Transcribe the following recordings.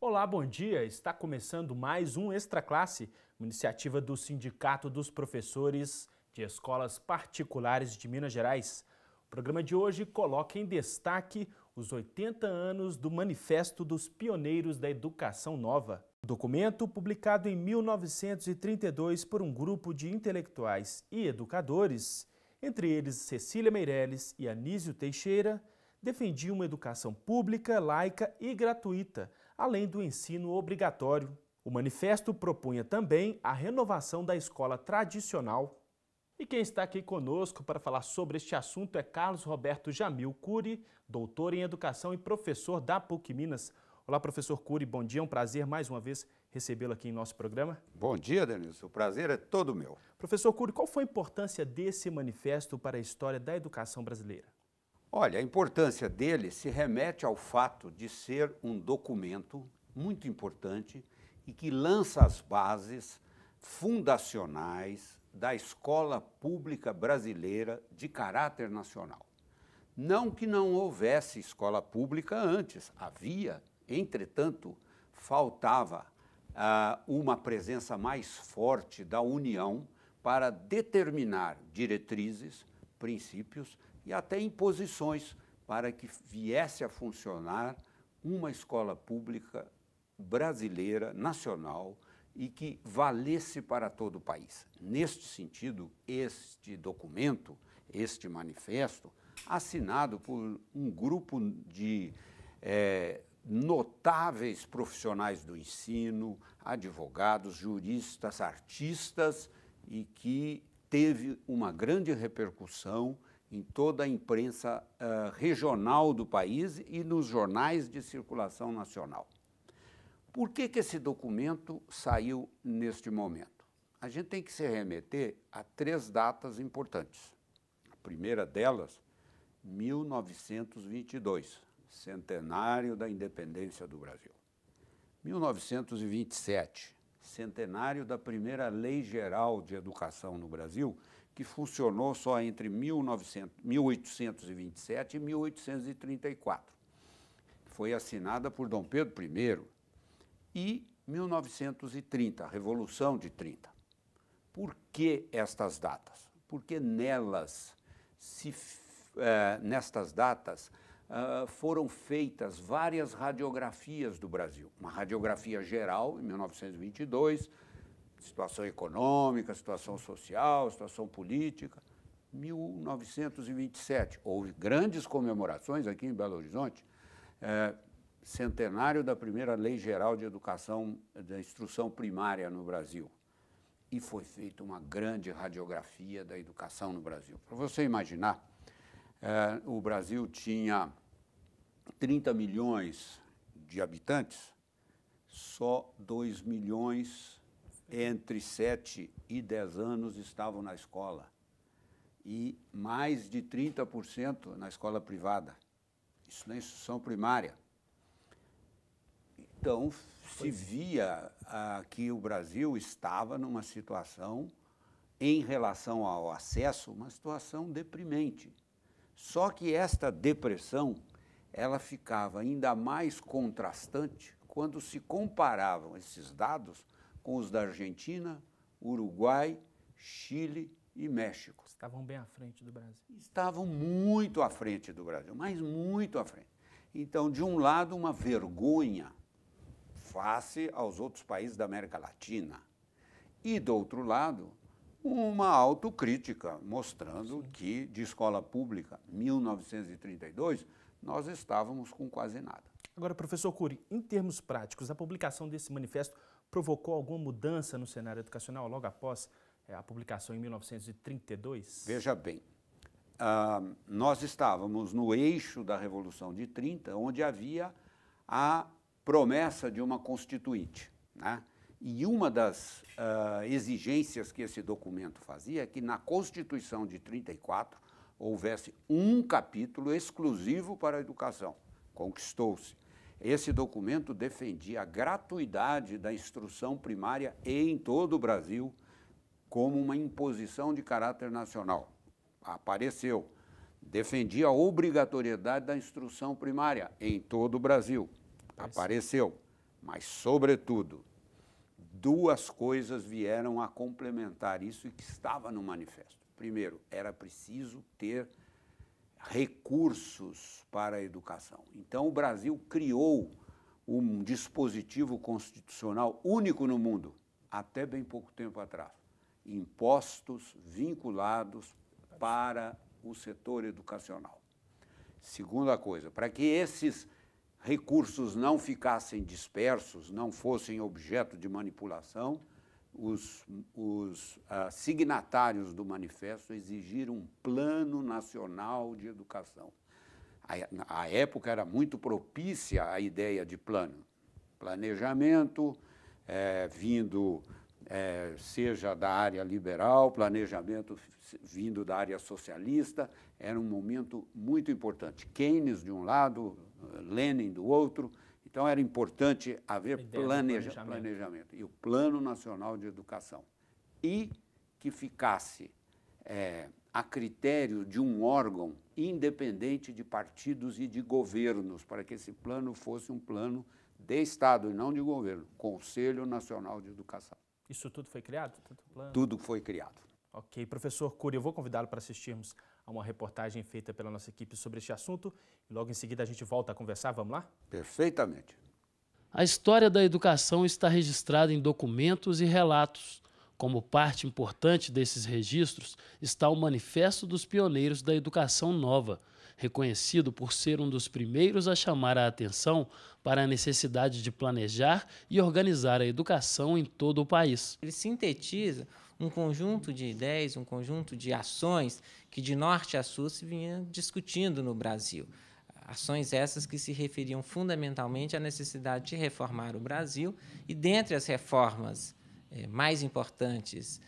Olá, bom dia! Está começando mais um Extra Classe, uma iniciativa do Sindicato dos Professores de Escolas Particulares de Minas Gerais. O programa de hoje coloca em destaque os 80 anos do Manifesto dos Pioneiros da Educação Nova. O documento, publicado em 1932 por um grupo de intelectuais e educadores, entre eles Cecília Meirelles e Anísio Teixeira, defendia uma educação pública, laica e gratuita, além do ensino obrigatório. O manifesto propunha também a renovação da escola tradicional. E quem está aqui conosco para falar sobre este assunto é Carlos Roberto Jamil Cury, doutor em educação e professor da PUC Minas. Olá, professor Cury, bom dia, é um prazer mais uma vez recebê-lo aqui em nosso programa. Bom dia, Denilson, o prazer é todo meu. Professor Cury, qual foi a importância desse manifesto para a história da educação brasileira? Olha, a importância dele se remete ao fato de ser um documento muito importante e que lança as bases fundacionais da escola pública brasileira de caráter nacional. Não que não houvesse escola pública antes, havia, entretanto, faltava uma presença mais forte da União para determinar diretrizes, princípios e até imposições para que viesse a funcionar uma escola pública brasileira, nacional, e que valesse para todo o país. Neste sentido, este documento, este manifesto, assinado por um grupo de notáveis profissionais do ensino, advogados, juristas, artistas, e que teve uma grande repercussão em toda a imprensa regional do país e nos jornais de circulação nacional. Por que esse documento saiu neste momento? A gente tem que se remeter a três datas importantes. A primeira delas, 1922, centenário da independência do Brasil. 1927, centenário da primeira Lei Geral de Educação no Brasil, que funcionou só entre 1827 e 1834. Foi assinada por Dom Pedro I. E 1930, a Revolução de 30. Por que estas datas? Porque nestas datas foram feitas várias radiografias do Brasil. Uma radiografia geral, em 1922, situação econômica, situação social, situação política. 1927, houve grandes comemorações aqui em Belo Horizonte, centenário da primeira Lei Geral de Educação, da Instrução Primária no Brasil. E foi feita uma grande radiografia da educação no Brasil. Para você imaginar, o Brasil tinha 30 milhões de habitantes, só 2 milhões entre 7 e 10 anos estavam na escola e mais de 30% na escola privada, isso na instrução primária. Então, se via que o Brasil estava numa situação, em relação ao acesso, uma situação deprimente. Só que esta depressão, ela ficava ainda mais contrastante quando se comparavam esses dados com os da Argentina, Uruguai, Chile e México. Estavam bem à frente do Brasil. Estavam muito à frente do Brasil, mas muito à frente. Então, de um lado, uma vergonha face aos outros países da América Latina. E, do outro lado, uma autocrítica, mostrando que, de escola pública, 1932, nós estávamos com quase nada. Agora, professor Cury, em termos práticos, a publicação desse manifesto provocou alguma mudança no cenário educacional logo após a publicação em 1932? Veja bem, nós estávamos no eixo da Revolução de 30, onde havia a promessa de uma constituinte, né? E uma das exigências que esse documento fazia é que na Constituição de 34 houvesse um capítulo exclusivo para a educação. Conquistou-se. Esse documento defendia a gratuidade da instrução primária em todo o Brasil como uma imposição de caráter nacional. Apareceu. Defendia a obrigatoriedade da instrução primária em todo o Brasil. Apareceu. Mas, sobretudo, duas coisas vieram a complementar isso e que estava no manifesto. Primeiro, era preciso ter recursos para a educação. Então, o Brasil criou um dispositivo constitucional único no mundo, até bem pouco tempo atrás. Impostos vinculados para o setor educacional. Segunda coisa, para que esses recursos não ficassem dispersos, não fossem objeto de manipulação, os signatários do manifesto exigiram um plano nacional de educação. A época era muito propícia à ideia de plano. Planejamento, vindo, seja da área liberal, planejamento vindo da área socialista, era um momento muito importante. Keynes de um lado, Lenin do outro, então era importante haver planejamento. E o Plano Nacional de Educação. E que ficasse a critério de um órgão independente de partidos e de governos, para que esse plano fosse um plano de Estado e não de governo, Conselho Nacional de Educação. Isso tudo foi criado? Tudo foi criado. Ok. Professor Cury, eu vou convidá-lo para assistirmos a uma reportagem feita pela nossa equipe sobre este assunto e logo em seguida a gente volta a conversar. Vamos lá? Perfeitamente. A história da educação está registrada em documentos e relatos. Como parte importante desses registros está o Manifesto dos Pioneiros da Educação Nova, reconhecido por ser um dos primeiros a chamar a atenção para a necessidade de planejar e organizar a educação em todo o país. Ele sintetiza um conjunto de ideias, um conjunto de ações que de norte a sul se vinha discutindo no Brasil. Ações essas que se referiam fundamentalmente à necessidade de reformar o Brasil e, dentre as reformas mais importantes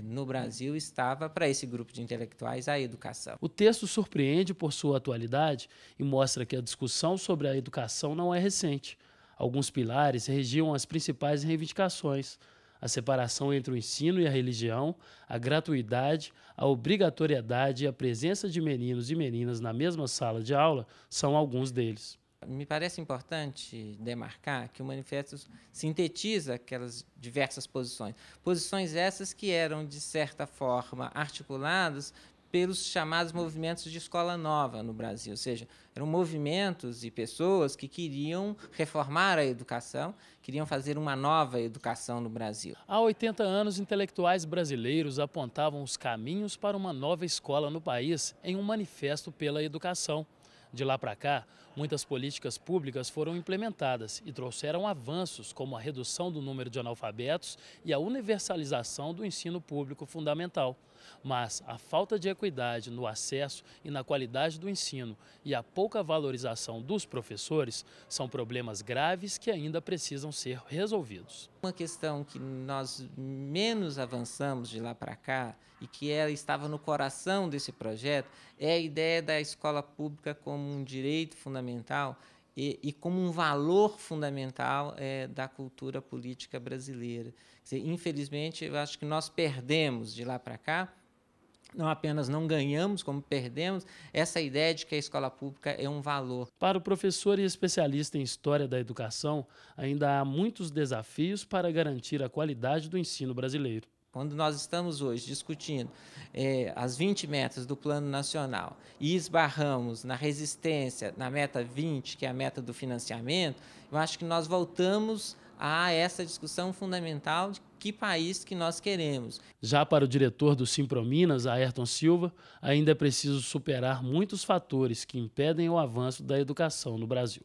no Brasil, estava, para esse grupo de intelectuais, a educação. O texto surpreende por sua atualidade e mostra que a discussão sobre a educação não é recente. Alguns pilares regiam as principais reivindicações: a separação entre o ensino e a religião, a gratuidade, a obrigatoriedade e a presença de meninos e meninas na mesma sala de aula são alguns deles. Me parece importante demarcar que o manifesto sintetiza aquelas diversas posições. Posições essas que eram, de certa forma, articuladas pelos chamados movimentos de escola nova no Brasil, ou seja, eram movimentos e pessoas que queriam reformar a educação, queriam fazer uma nova educação no Brasil. Há 80 anos, intelectuais brasileiros apontavam os caminhos para uma nova escola no país em um manifesto pela educação. De lá para cá, muitas políticas públicas foram implementadas e trouxeram avanços como a redução do número de analfabetos e a universalização do ensino público fundamental. Mas a falta de equidade no acesso e na qualidade do ensino e a pouca valorização dos professores são problemas graves que ainda precisam ser resolvidos. Uma questão que nós menos avançamos de lá para cá e que ela estava no coração desse projeto é a ideia da escola pública como um direito fundamental e como um valor fundamental da cultura política brasileira. Quer dizer, infelizmente, eu acho que nós perdemos de lá para cá, não apenas não ganhamos, como perdemos, essa ideia de que a escola pública é um valor. Para o professor e especialista em História da Educação, ainda há muitos desafios para garantir a qualidade do ensino brasileiro. Quando nós estamos hoje discutindo as 20 metas do Plano Nacional e esbarramos na resistência, na meta 20, que é a meta do financiamento, eu acho que nós voltamos a essa discussão fundamental de que país que nós queremos. Já para o diretor do Simprominas, Ayrton Silva, ainda é preciso superar muitos fatores que impedem o avanço da educação no Brasil.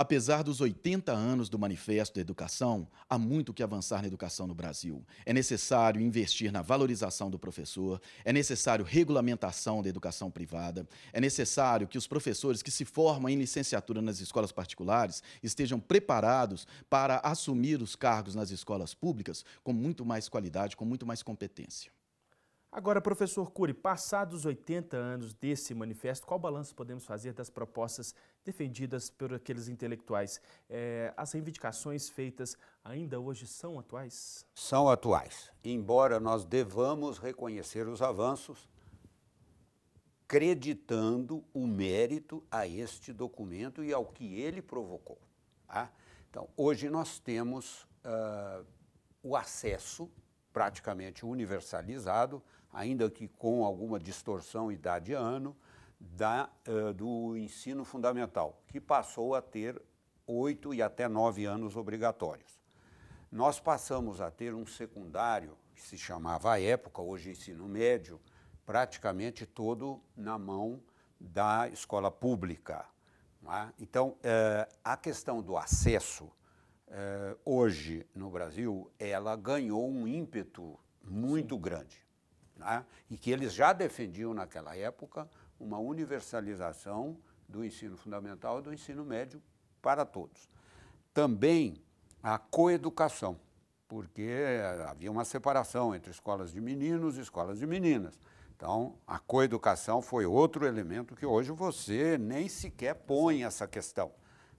Apesar dos 80 anos do Manifesto da Educação, há muito que avançar na educação no Brasil. É necessário investir na valorização do professor, é necessário regulamentação da educação privada, é necessário que os professores que se formam em licenciatura nas escolas particulares estejam preparados para assumir os cargos nas escolas públicas com muito mais qualidade, com muito mais competência. Agora, professor Cury, passados 80 anos desse manifesto, qual balanço podemos fazer das propostas defendidas por aqueles intelectuais? As reivindicações feitas ainda hoje são atuais? São atuais, embora nós devamos reconhecer os avanços, creditando o mérito a este documento e ao que ele provocou. Tá? Então, Então, hoje nós temos o acesso praticamente universalizado, ainda que com alguma distorção idade e ano, do ensino fundamental, que passou a ter 8 e até 9 anos obrigatórios. Nós passamos a ter um secundário, que se chamava à época, hoje ensino médio, praticamente todo na mão da escola pública. Não é? Então, a questão do acesso, hoje no Brasil, ela ganhou um ímpeto muito grande. Não é? E que eles já defendiam naquela época uma universalização do ensino fundamental e do ensino médio para todos. Também a coeducação, porque havia uma separação entre escolas de meninos e escolas de meninas. Então, a coeducação foi outro elemento que hoje você nem sequer põe essa questão.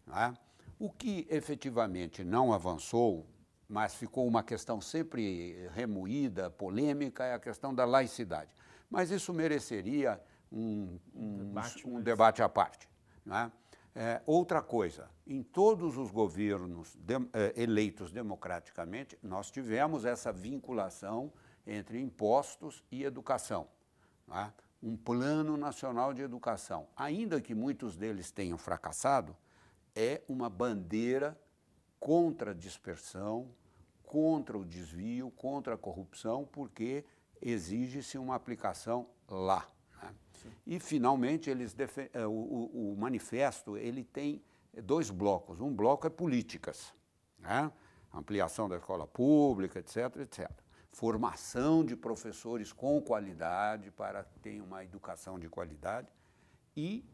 Não é? O que efetivamente não avançou, mas ficou uma questão sempre remoída, polêmica, é a questão da laicidade. Mas isso mereceria um debate à parte. Não é? Outra coisa, em todos os governos eleitos democraticamente, nós tivemos essa vinculação entre impostos e educação. Não é? Um plano nacional de educação, ainda que muitos deles tenham fracassado, é uma bandeira contra a dispersão, contra o desvio, contra a corrupção, porque exige-se uma aplicação lá. Né? E, finalmente, o manifesto ele tem 2 blocos. Um bloco é políticas, né? Ampliação da escola pública, etc., etc. Formação de professores com qualidade para ter uma educação de qualidade e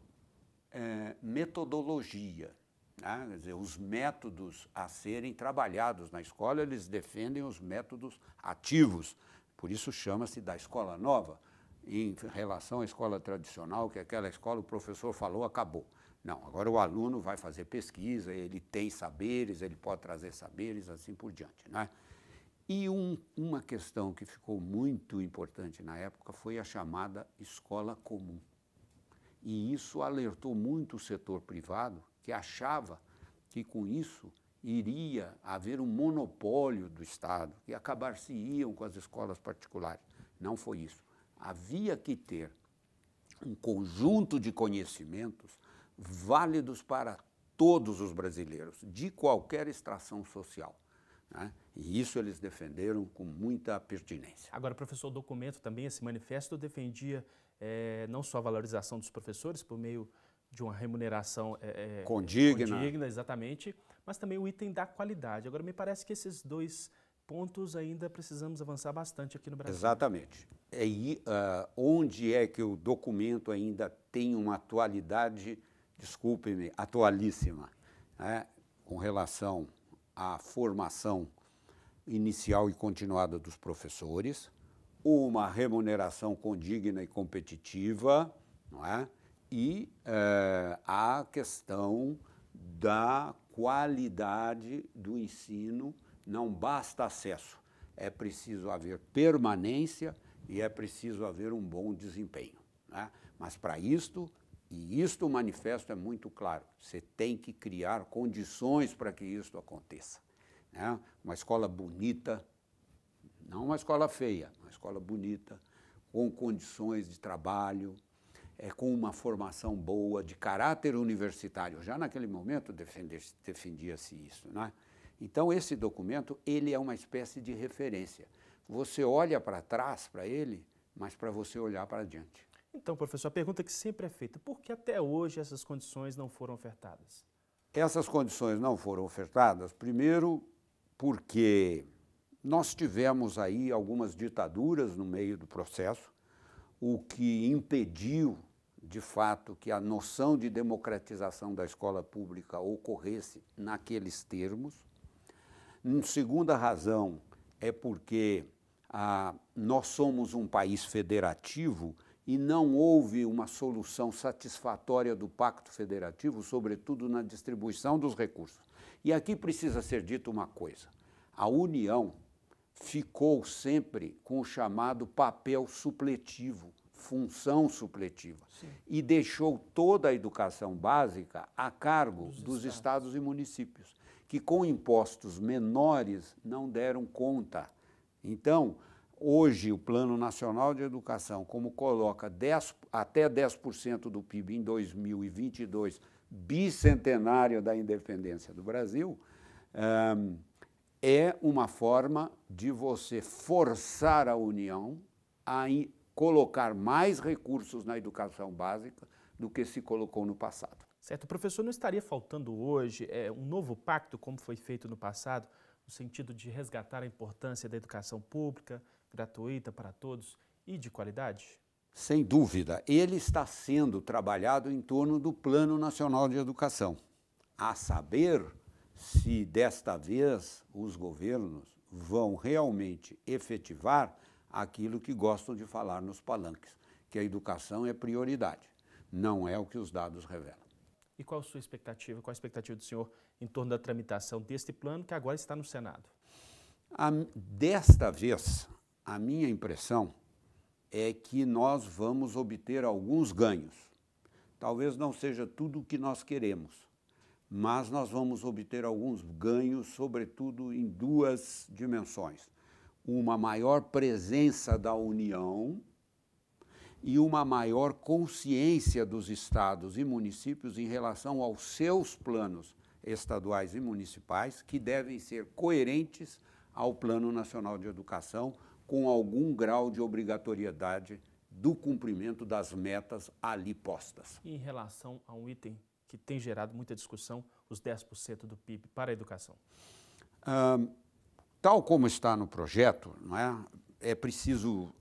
metodologia. Né? Quer dizer, os métodos a serem trabalhados na escola, eles defendem os métodos ativos, por isso chama-se da escola nova, em relação à escola tradicional, que aquela escola o professor falou, acabou. Não, agora o aluno vai fazer pesquisa, ele tem saberes, ele pode trazer saberes, assim por diante. Né? E uma questão que ficou muito importante na época foi a chamada escola comum. E isso alertou muito o setor privado, que achava que com isso iria haver um monopólio do Estado, que acabar-se-iam com as escolas particulares. Não foi isso. Havia que ter um conjunto de conhecimentos válidos para todos os brasileiros, de qualquer extração social. Né? E isso eles defenderam com muita pertinência. Agora, professor, o documento também, esse manifesto, defendia não só a valorização dos professores por meio de uma remuneração condigna, exatamente, mas também o item da qualidade. Agora, me parece que esses 2 pontos ainda precisamos avançar bastante aqui no Brasil. Exatamente. Onde é que o documento ainda tem uma atualidade, desculpe-me, atualíssima, né, com relação à formação inicial e continuada dos professores, uma remuneração condigna e competitiva, não é? E a questão da qualidade do ensino. Não basta acesso, é preciso haver permanência e é preciso haver um bom desempenho. Né? Mas para isto, e isto o manifesto é muito claro, você tem que criar condições para que isto aconteça. Né? Uma escola bonita, não uma escola feia, uma escola bonita, com condições de trabalho, com uma formação boa, de caráter universitário. Já naquele momento defendia-se isso. Né? Então, esse documento, ele é uma espécie de referência. Você olha para trás para ele, mas para você olhar para diante. Então, professor, a pergunta que sempre é feita, por que até hoje essas condições não foram ofertadas? Essas condições não foram ofertadas, primeiro, porque nós tivemos aí algumas ditaduras no meio do processo, o que impediu, de fato, que a noção de democratização da escola pública ocorresse naqueles termos. Segunda razão é porque nós somos um país federativo e não houve uma solução satisfatória do Pacto Federativo, sobretudo na distribuição dos recursos. E aqui precisa ser dito uma coisa, a União ficou sempre com o chamado papel supletivo, função supletiva, sim, e deixou toda a educação básica a cargo dos estados e municípios, que com impostos menores não deram conta. Então, hoje o Plano Nacional de Educação, como coloca até 10% do PIB em 2022, bicentenário da independência do Brasil, é uma forma de você forçar a União a colocar mais recursos na educação básica do que se colocou no passado. Certo, professor, não estaria faltando hoje um novo pacto, como foi feito no passado, no sentido de resgatar a importância da educação pública, gratuita para todos e de qualidade? Sem dúvida, ele está sendo trabalhado em torno do Plano Nacional de Educação, a saber se desta vez os governos vão realmente efetivar aquilo que gostam de falar nos palanques, que a educação é prioridade, não é o que os dados revelam. E qual a sua expectativa, qual a expectativa do senhor em torno da tramitação deste plano que agora está no Senado? Desta vez, a minha impressão é que nós vamos obter alguns ganhos. Talvez não seja tudo o que nós queremos, mas nós vamos obter alguns ganhos, sobretudo em duas dimensões. Uma maior presença da União e uma maior consciência dos estados e municípios em relação aos seus planos estaduais e municipais, que devem ser coerentes ao Plano Nacional de Educação, com algum grau de obrigatoriedade do cumprimento das metas ali postas. E em relação a um item que tem gerado muita discussão, os 10% do PIB para a educação? Tal como está no projeto, não é preciso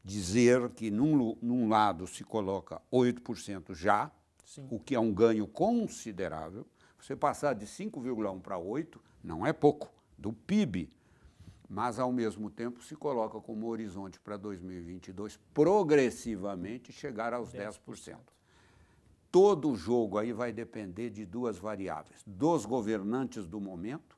dizer que num lado se coloca 8% já, sim, o que é um ganho considerável. Você passar de 5,1 para 8 não é pouco, do PIB, mas ao mesmo tempo se coloca como horizonte para 2022 progressivamente chegar aos 10%. Todo o jogo aí vai depender de duas variáveis, dos governantes do momento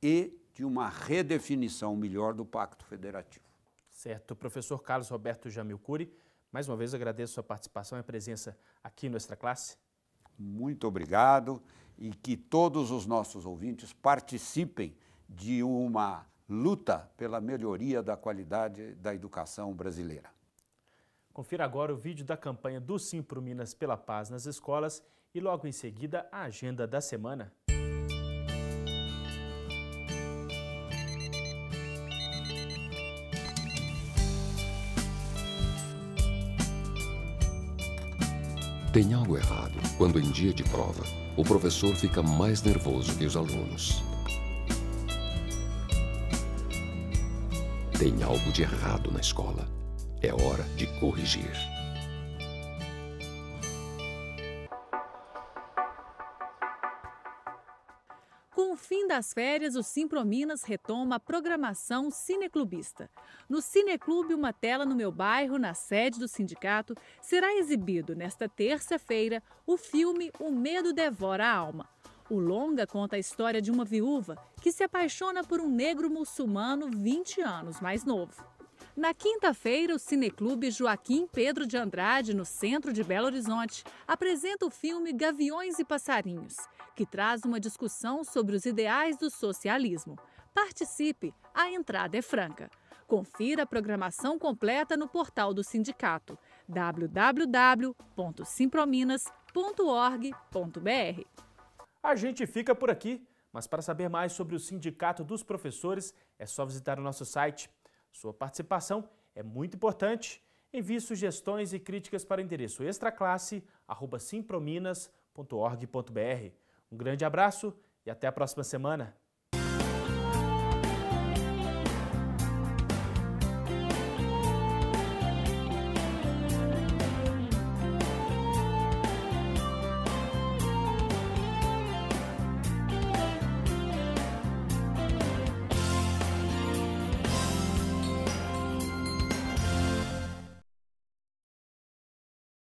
e de uma redefinição melhor do Pacto Federativo. Certo. Professor Carlos Roberto Jamil Cury, mais uma vez agradeço a sua participação e a presença aqui no Extra Classe. Muito obrigado e que todos os nossos ouvintes participem de uma luta pela melhoria da qualidade da educação brasileira. Confira agora o vídeo da campanha do Simprominas pela Paz nas escolas e logo em seguida a agenda da semana. Tem algo errado quando em dia de prova o professor fica mais nervoso que os alunos. Tem algo de errado na escola. É hora de corrigir. Com o fim das férias, o Simprominas retoma a programação cineclubista. No Cineclube Uma Tela no Meu Bairro, na sede do sindicato, será exibido nesta terça-feira o filme O Medo Devora a Alma. O longa conta a história de uma viúva que se apaixona por um negro muçulmano 20 anos mais novo. Na quinta-feira, o Cineclube Joaquim Pedro de Andrade, no centro de Belo Horizonte, apresenta o filme Gaviões e Passarinhos, que traz uma discussão sobre os ideais do socialismo. Participe, a entrada é franca. Confira a programação completa no portal do sindicato, www.simprominas.org.br. A gente fica por aqui, mas para saber mais sobre o Sindicato dos Professores, é só visitar o nosso site. Sua participação é muito importante. Envie sugestões e críticas para o endereço extraclasse@simprominas.org.br. Um grande abraço e até a próxima semana.